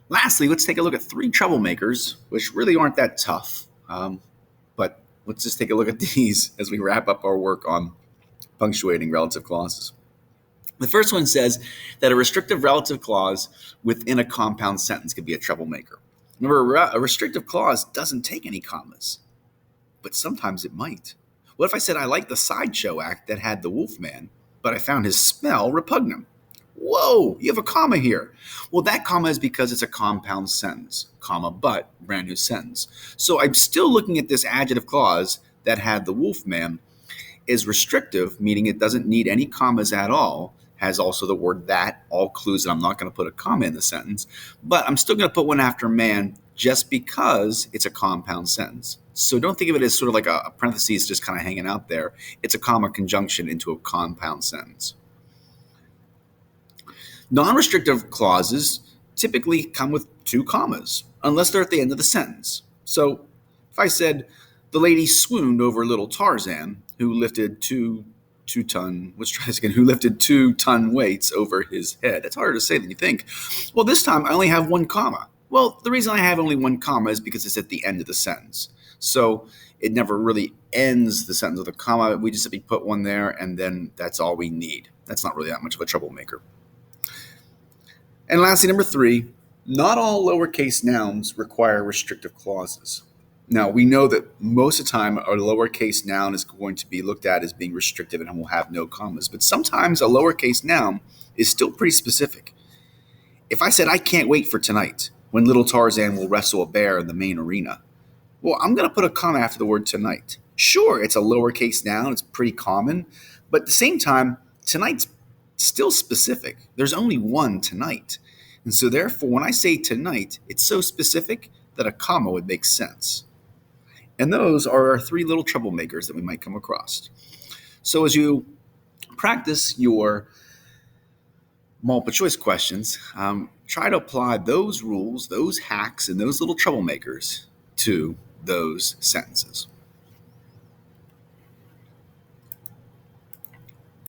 Lastly, let's take a look at three troublemakers, which really aren't that tough. But let's just take a look at these as we wrap up our work on punctuating relative clauses. The first one says that a restrictive relative clause within a compound sentence could be a troublemaker. Remember, a restrictive clause doesn't take any commas, but sometimes it might. What if I said I liked the sideshow act that had the Wolfman, but I found his smell repugnant? Whoa, you have a comma here. Well, that comma is because it's a compound sentence, comma, but, brand new sentence. So I'm still looking at this adjective clause that had the Wolfman is restrictive, meaning it doesn't need any commas at all, has also the word that, all clues that I'm not going to put a comma in the sentence, but I'm still going to put one after man just because it's a compound sentence. So don't think of it as sort of like a parenthesis just kind of hanging out there. It's a comma conjunction into a compound sentence. Non-restrictive clauses typically come with two commas, unless they're at the end of the sentence. So if I said, the lady swooned over little Tarzan, who lifted two ton weights over his head. It's harder to say than you think. Well, this time I only have one comma. Well, the reason I have only one comma is because it's at the end of the sentence. So it never really ends the sentence with a comma. We just simply put one there, and then that's all we need. That's not really that much of a troublemaker. And lastly, number 3, not all lowercase nouns require restrictive clauses. Now, we know that most of the time a lowercase noun is going to be looked at as being restrictive and will have no commas. But sometimes a lowercase noun is still pretty specific. If I said, I can't wait for tonight, when little Tarzan will wrestle a bear in the main arena, well, I'm going to put a comma after the word tonight. Sure, it's a lowercase noun. It's pretty common. But at the same time, tonight's still specific. There's only one tonight. And so therefore, when I say tonight, it's so specific that a comma would make sense. And those are our 3 little troublemakers that we might come across. So as you practice your multiple choice questions, try to apply those rules, those hacks, and those little troublemakers to those sentences.